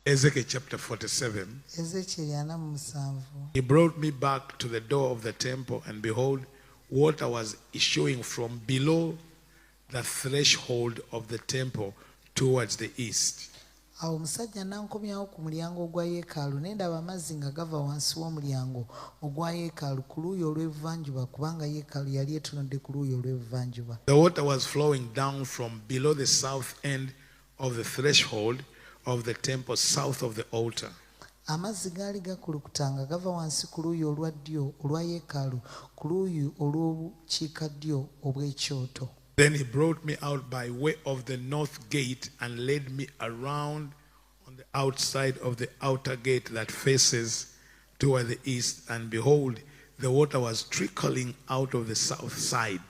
Ezekiel chapter 47. Ezekiel He brought me back to the door of the temple, and behold, water was issuing from below the threshold of the temple towards the east. Awo omusajja n'ankomyawo ku mulyango ogwa yeekaalu ne ndaba amazzi nga gava wansi w'omulyango ogwa yeekaalu ku luuyi olw'ebuvanjuba kubanga yeekaalu yali etunudde ku luuyi olw'ebuvanjuba. The water was flowing down from below the south end of the threshold of the temple south of the altar. Amazzi gaali gakulukutanga gava wansi ku luuyi olwa ddyo olwa yeekaalu ku luuyi olw'obukiikaddyo obw'ekyoto. Then he brought me out by way of the north gate and led me around on the outside of the outer gate that faces toward the east. And behold, the water was trickling out of the south side.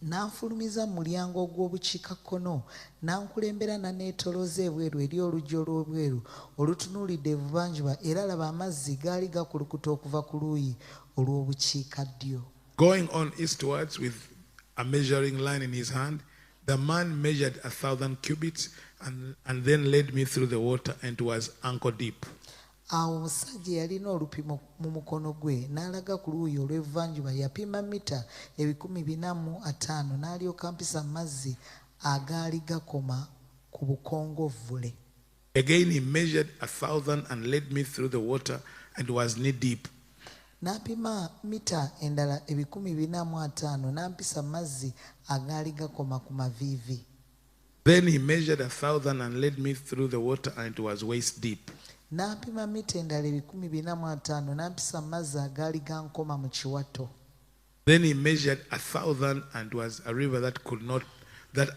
N'anfulumiza mu mulyango ogw'obukiikakkono n'ankulembera n'aneetolooza ebweru eri oluggi olw'obweru olutunuulidde ebuvanjuba era laba amazzi gaali gakulukuta okuva ku luuyi olw'obukiikaddyo. Going on eastwards with a measuring line in his hand, the man measured 1,000 cubits and then led me through the water, and it was ankle deep. Awo omusajja yalina olupimo mu mukono gwe n'alaga ku luuyi olw'ebuvanjuba yapima mita 450 n'alyoka ampisa amazzi agaali gakoma ku bukongovvule. Again he measured 1,000 and led me through the water, and it was knee deep. N'apima mita endala 450 n'ampisa amazzi agaali gakoma ku maviivi. Then he measured 1,000 and led me through the water, and it was waist deep. N'apima mita endala 450 n'ampisa amazzi agaali gankoma mu kiwato. Then he measured 1,000, and it was a river that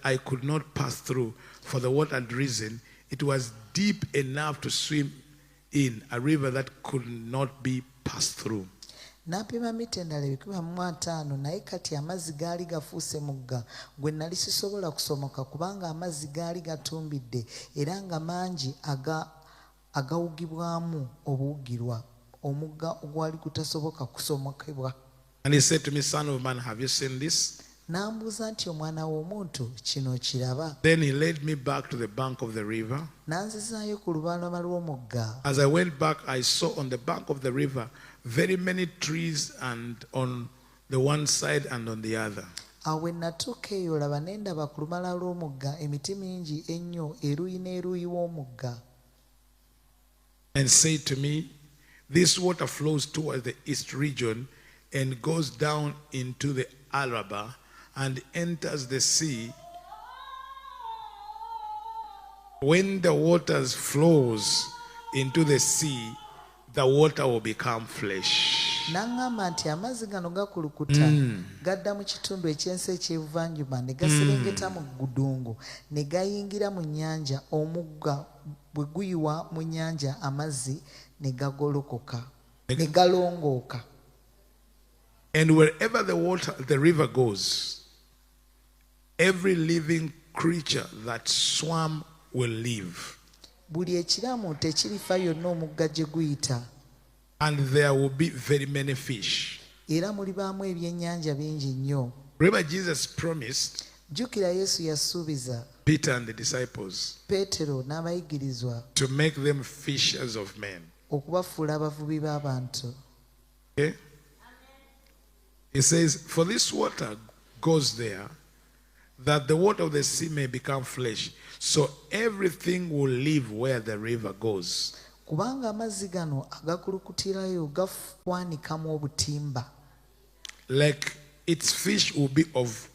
I could not pass through, for the water had risen. It was deep enough to swim in, a river that could not be passed through. N'apima mita endala 150 naye kati amazzi gaali gafuuse mugga gwe nali sisobola kusomoka kubanga amazzi gaali gatumbidde era nga mangi agawugibwamu obuwugirwa omugga ogwali gutasoboka kusomokebwa. And he said to me, Son of man, have you seen this? N'ambuuza nti omwana w'omuntu kino kiraba. Then he led me back to the bank of the river. N'anzizaayo ku lubalama lw'omugga. As I went back, I saw on the bank of the river very many trees, and on the one side and on the other. Awo we natuuka eyo laba ne ndaba ku lubalama lw'omugga emiti mingi ennyo eruuyi n'eruuyi w'omugga. And said to me, this water flows towards the east region and goes down into the Araba and enters the sea. When the waters flows into the sea, the water will become flesh. N'aŋŋamba nti amazzi gano gakulukuta gadda mu kitundu ekyensi eky'ebuvanjuba ne gaserengeta mu ggudungu ne gayingira mu nnyanja, omugga bwe guyiwa mu nnyanja amazzi ne gagolokoka ne galongooka. And wherever the river goes, every living creature that swam will live. Buli ekiramu tekirifa yonna omugga gye guyita. And there will be very many fish. Era mulibaamu ebyennyanja bingi nnyo. Remember, Jesus promised Jjukira Yesu yasuubiza Peter and the disciples Peetero n'abayigirizwa to make them fishers of men. okubafuula abavubi b'abantu. Okay? He says, for this water goes there, that the water of the sea may become flesh. So everything will live where the river goes. Kubanga amazzi gano agakulukutirayo gafwanikamu obutimba. Like its fish will be of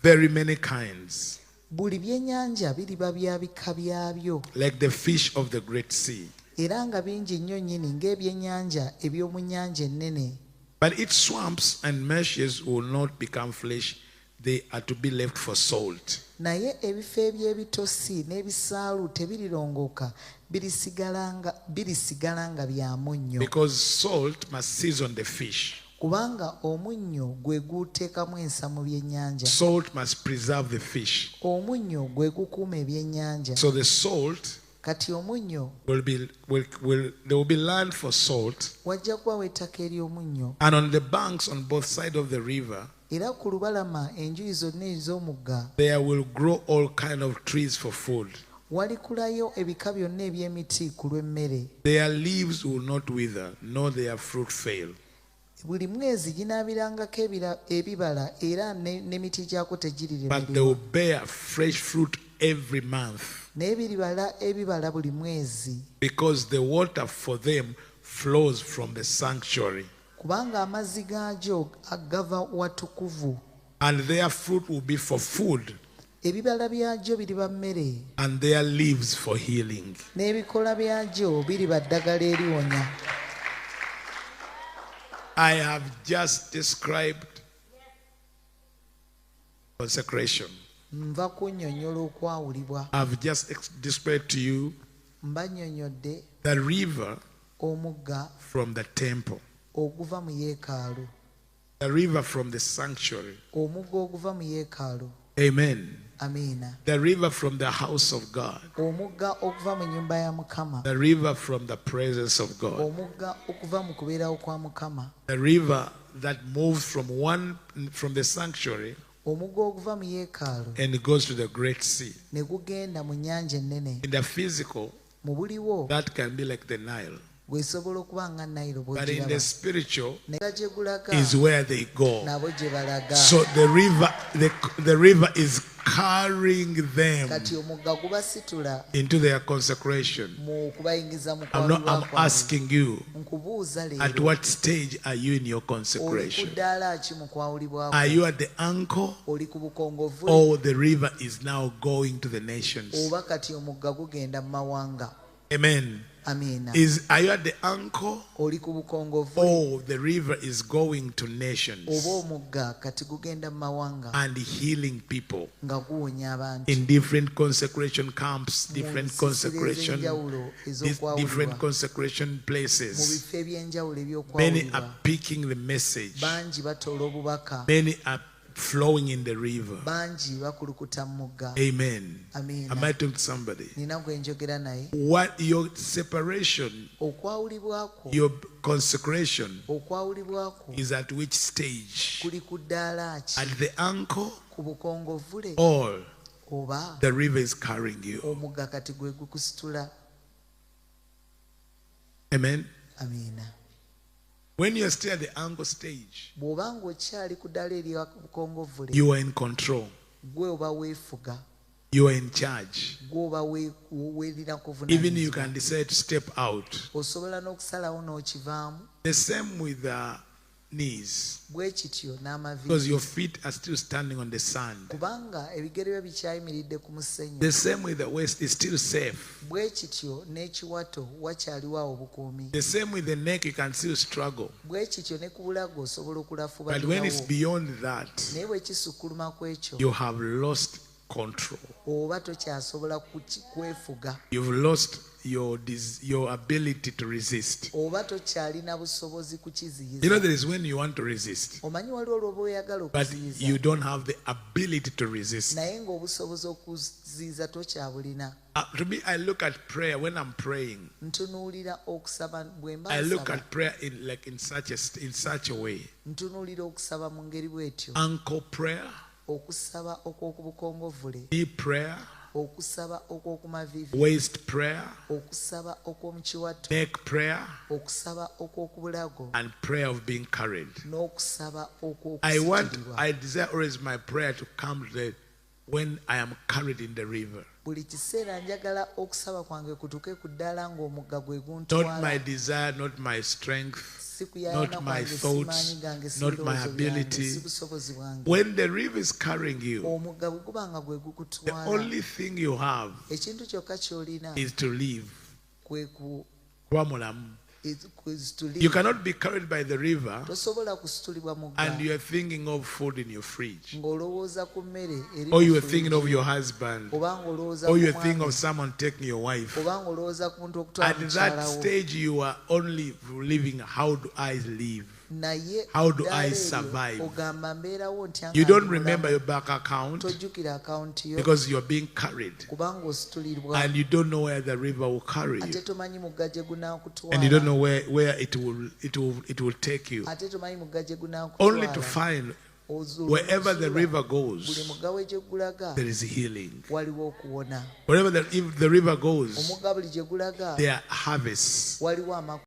very many kinds. Buli byennyanja biriba bya bika byabyo. Like the fish of the great sea. Era nga bingi nnyo nnyini ng'ebyennyanja eby'omu nnyanja ennene. But its swamps and marshes will not become flesh. They are to be left for salt. Naye ebifo eby'ebitosi n'ebisaalu tebirirongooka, birisigala nga bya munnyo. Because salt must season the fish. Kubanga omunnyo gwe guteekamu ensa mu byennyanja. Salt must preserve the fish. Omunnyo gwe gukuuma ebyennyanja. So the salt Kati omunnyo there will be land for salt. wajja kubawo ettaka ery'omunnyo. And on the banks on both sides of the river, Era ku lubalama enjuyi zonna ez'omugga there will grow all kind of trees for food. walikulayo ebika byonna eby'emiti ku lw'emmere. Their leaves will not wither, nor their fruit fail. Buli mwezi ginaabirangako ebibala era n'emiti gyako But they tegiriremererwa. will bear fresh fruit every month, naye biribala ebibala buli mwezi, because the water for them flows from the sanctuary. kubanga amazzi gaagyo agava watukuvu. And their fruit will be for food, Ebibala byagyo biriba mmere, and their leaves for healing. n'ebikola byagyo biriba ddagala eriwonya. I have just described consecration. Nva kunnyonnyola okwawulibwa. I've just described to you Mbannyonnyodde the river omugga from the temple, oguva mu yeekaalu, the river from the sanctuary. omugga oguva mu yeekaalu. Amen. Amiina. The river from the house of God, Omugga okuva mu nnyumba ya Mukama, the river from the presence of God, omugga okuva mu kubeerawo kwa Mukama, the river that moves from the sanctuary omugga oguva mu yeekaalu and it goes to the great sea. ne gugenda mu nnyanja ennene. In the physical, Mu buliwo that can be like the Nile, bwesobola okuba nga Nile but in the bw'ogiraba, spiritual naye gye gulaga is where they go. nabo gye balaga. So the river is carrying them Kati omugga gubasitula into their consecration. mu kubayingiza mu I'm kwawulibwa kwabwe. asking you, Nkubuuza at leero, what stage are you in your oli ku consecration? ddaala ki mu kwawulibwa Are kwo? you at the ankle, Oli ku bukongovule or the river is now going to the nations? oba kati omugga gugenda mu mawanga? Amen. Amiina. Are you at the ankle, Oli ku bukongovule or the river is going to oba nations omugga kati gugenda mu mawanga and healing people nga guwonya abantu in different consecration camps, mu different nsiisira consecration, ez'enjawulo different ez'okwawulibwa, consecration mu places. bifo eby'enjawulo Many eby'okwawulibwa. are picking the message. Bangi batoola obubaka, Many are flowing in the river. bangi bakulukuta mu mugga. Amen. Amiina. Am I talking to somebody? Nina gwe njogera naye. What your separation, Okwawulibwako, your consecration okwawulibwako is at which stage? kuli ku ddaala ki? At the ankle, Ku bukongovule or oba the river is carrying you? omugga kati gwe gukusitula? Amen. Amiina. When you're still at the ankle stage, Bw'oba ng'okyali ku ddaala erya bukongovule, you are in control. gwe oba weefuga, You are in charge. gwe oba weerina Even you kuvunaanyizibwa. can decide to step out. Osobola n'okusalawo n'okivaamu. The same with the knees, Bwe kityo because n'amaviiri, your feet are still standing on the sand. kubanga ebigere byo bikyayimiridde ku musenyu. The same with the waist is still safe. Bwe kityo n'ekiwato wakyaliwo awo bukuumi. The same with the neck, you can still struggle. Bwe kityo ne ku bulago osobola But when it's okulafubalirawo. beyond that, Naye bwe kisukkuluma ku ekyo, you have lost control. oba tokyasobola kwefuga, You've lost your ability to resist. oba tokyalina busobozi kukiziyiza. You know, there is when you want to resist, Omanyi waliwo olwoba oyagala but okuziyiza, you don't have the ability to resist. naye ng'obusobozi okuziyiza tokyabulina. To me, I look at prayer when I'm praying. Ntunuulira okusaba bwe mba I look nsaba, at prayer in such a way. ntunuulira okusaba mu ngeri bw'etyo. Ankle prayer, Okusaba okw'oku bukongovule, knee prayer, okusaba okw'oku maviivi, waist prayer, okusaba okw'omu kiwato, neck prayer, okusaba okw'oku bulago, and prayer of being carried. n'okusaba I desire always my prayer to come when I am carried in the river. Buli kiseera njagala okusaba kwange kutuuke ku ddaala ng'omugga gwe Not guntwala. my desire, not my strength, Si kuyayaana not my kwange, si thoughts, maanyi gange, si not my birowoozo byange, ability. si busobozi bwange. When the river is carrying you, Omugga bwe guba nga gwe the gukutwala, only thing you have ekintu kyokka ky'olina is to live. kwe ku Kuba mulamu. is to live. You cannot be carried by the river Tosobola kusitulibwa mugga and you are thinking of food in your fridge, ng'olowooza ku mmere eri or mu you are fridge, thinking of your husband, oba ng'olowooza or ku you are thinking mwami, of someone taking your wife. oba ng'olowooza ku muntu okutwala At that mukyalawo. stage, you are only living. How do I live? Naye How do ddaala I eryo survive? ogamba mbeerawo ntya You nga don't ndi remember mulamu. your bank account Tojjukira akawunti yo because you are being carried, kubanga ositulirwa, and you don't know where the river will carry ate you, tomanyi mugga gye and you don't gunaakutwala, know where it will take you, ate tomanyi mugga gye only to gunaakutwala, find Wherever the river goes, buli mugga we gye gulaga there is healing. waliwo okuwona. Wherever if the river goes, Omugga buli gye gulaga there are harvests. waliwo